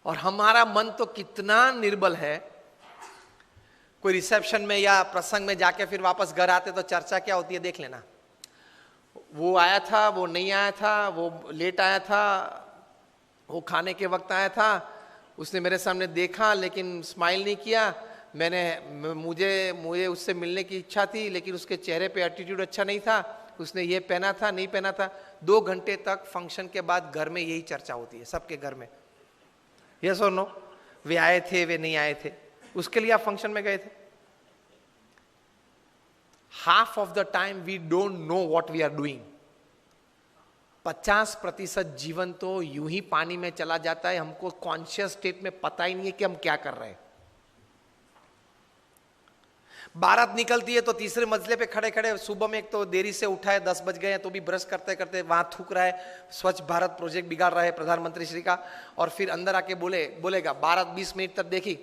और हमारा मन तो कितना निर्बल है, कोई रिसेप्शन में या प्रसंग में जाके फिर वापस घर आते तो चर्चा क्या होती है देख लेना। वो आया था, वो नहीं आया था, वो लेट आया था, वो खाने के वक्त आया था, उसने मेरे सामने देखा लेकिन स्माइल नहीं किया, मुझे उससे मिलने की इच्छा थी लेकिन उसके चेहरे पे एटीट्यूड अच्छा नहीं था, उसने ये पहना था नहीं पहना था। 2 घंटे तक फंक्शन के बाद घर में यही चर्चा होती है सबके घर में, यस और नो, वे आए थे वे नहीं आए थे, उसके लिए आप फंक्शन में गए थे। Half of the time we don't know what we are doing. 50% जीवन तो यूं ही पानी में चला जाता है, हमको कॉन्शियस स्टेट में पता ही नहीं है कि हम क्या कर रहे हैं। बारात निकलती है तो तीसरे मंजिले पे खड़े खड़े, सुबह में एक तो देरी से उठा है, 10 बज गए हैं तो भी ब्रश करते करते वहां थूक रहा है, स्वच्छ भारत प्रोजेक्ट बिगाड़ रहा है प्रधानमंत्री श्री का, और फिर अंदर आके बोलेगा बारात 20 मिनट तक देखी,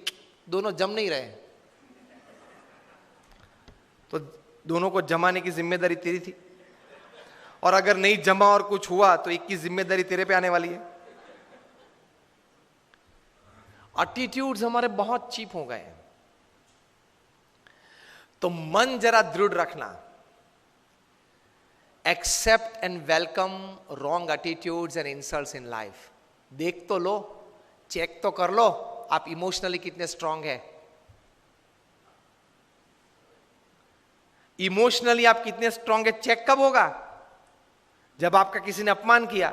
दोनों जम नहीं रहे, तो दोनों को जमाने की जिम्मेदारी तेरी थी, और अगर नहीं जमा और कुछ हुआ तो एक की जिम्मेदारी तेरे पे आने वाली है। एटीट्यूड्स हमारे बहुत चीप हो गए हैं। तो मन जरा दृढ़ रखना, accept and welcome wrong attitudes and insults in life. देख तो लो, चेक तो कर लो आप इमोशनली कितने स्ट्रांग है, इमोशनली आप कितने स्ट्रांग है। चेक कब होगा? जब आपका किसी ने अपमान किया,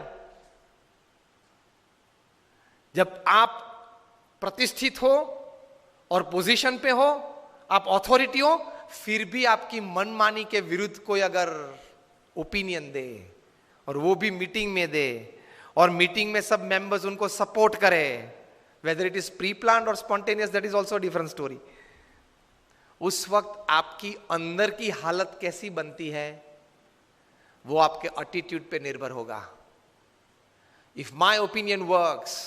जब आप प्रतिष्ठित हो और पोजीशन पे हो, आप अथॉरिटी हो, फिर भी आपकी मनमानी के विरुद्ध कोई अगर ओपिनियन दे और वो भी मीटिंग में दे और मीटिंग में सब मेंबर्स उनको सपोर्ट करे, whether it is pre planned और spontaneous, that is also different story. उस वक्त आपकी अंदर की हालत कैसी बनती है वो आपके एटीट्यूड पे निर्भर होगा। If my opinion works,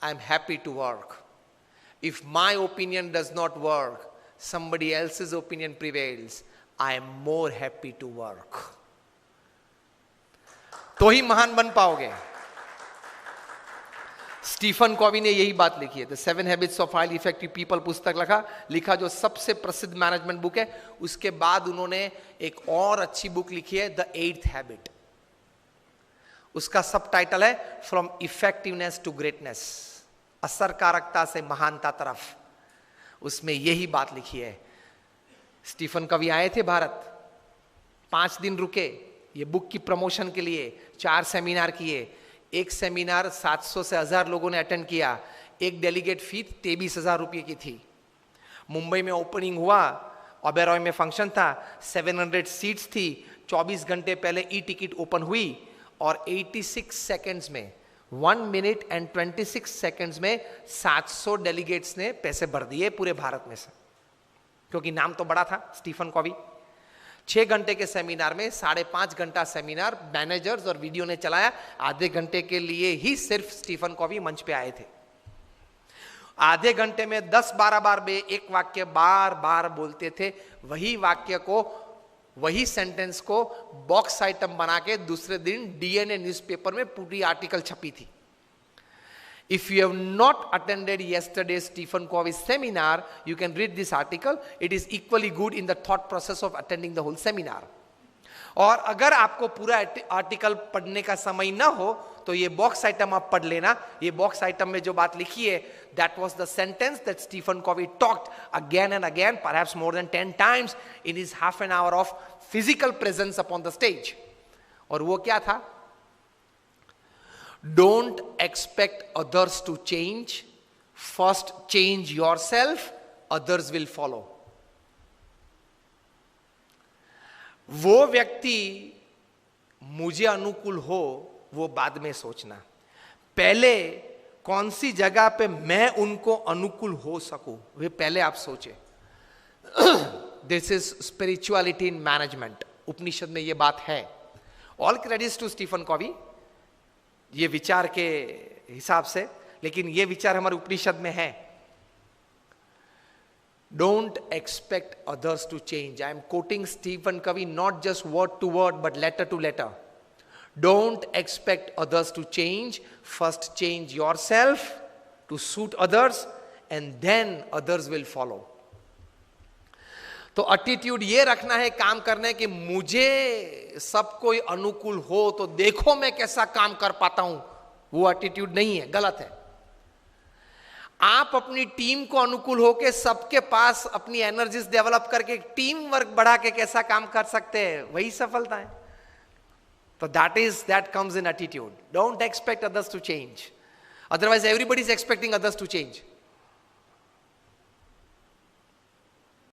I am happy to work. If my opinion does not work, somebody else's opinion prevails, I am more happy to work। तो ही महान बन पाओगे। स्टीफन कॉवी ने यही बात लिखी है, the 7 habits of highly effective people पुस्तक लिखा जो सबसे प्रसिद्ध मैनेजमेंट बुक है। उसके बाद उन्होंने एक और अच्छी बुक लिखी है, द 8th हैबिट। उसका सब टाइटल है फ्रॉम इफेक्टिवनेस टू ग्रेटनेस, असरकारकता से महानता तरफ। उसमें यही बात लिखी है। स्टीफन कवी आए थे भारत, 5 दिन रुके ये बुक की प्रमोशन के लिए, 4 सेमिनार किए। एक सेमिनार 700 से 1000 लोगों ने अटेंड किया, एक डेलीगेट फी 23,000 रुपये की थी। मुंबई में ओपनिंग हुआ, ओबेरॉय में फंक्शन था, 700 सीट्स थी। 24 घंटे पहले ई टिकट ओपन हुई और 86 सेकेंड्स में, 1 मिनट एंड 26 सेकेंड्स में 700 डेलीगेट्स ने पैसे भर दिए पूरे भारत में से, क्योंकि नाम तो बड़ा था स्टीफन कॉवी। 6 घंटे के सेमिनार में 5.5 घंटा सेमिनार मैनेजर्स और वीडियो ने चलाया। आधे घंटे के लिए ही सिर्फ स्टीफन कॉवी मंच पे आए थे। आधे घंटे में 10-12 बार वे एक वाक्य बार बार बोलते थे। वही वाक्य को, वही सेंटेंस को बॉक्स आइटम बना के दूसरे दिन डीएनए न्यूज़पेपर में पूरी आर्टिकल छपी थी। If you have not attended yesterday's Stephen Covey seminar, you can read this article. It is equally good in the thought process of attending the whole seminar. और अगर आपको पूरा आर्टिकल पढ़ने का समय ना हो तो ये बॉक्स आइटम आप पढ़ लेना। ये बॉक्स आइटम में जो बात लिखी है, that was the sentence that Stephen Covey talked again and again, perhaps more than 10 times in his half an hour of physical presence upon the stage. और वो क्या था? Don't expect others to change. First change yourself, others will follow. वो व्यक्ति मुझे अनुकूल हो वो बाद में सोचना, पहले कौन सी जगह पे मैं उनको अनुकूल हो सकूं वे पहले आप सोचे। This is spirituality in management. Upanishad में ये बात है। All credits to Stephen Covey ये विचार के हिसाब से, लेकिन ये विचार हमारे उपनिषद में है। Don't expect others to change. I am quoting Stephen Covey not just word to word but letter to letter. Don't expect others to change. First change yourself, to suit others, and then others will follow. तो attitude ये रखना है काम करने कि मुझे सब कोई अनुकूल हो तो देखो मैं कैसा काम कर पाता हूं, वो एटीट्यूड नहीं है, गलत है. आप अपनी टीम को अनुकूल होके सबके पास अपनी एनर्जीज डेवलप करके टीम वर्क बढ़ा के कैसा काम कर सकते हैं, वही सफलता है. तो that comes in attitude. Don't expect others to change. Otherwise everybody is expecting others to change.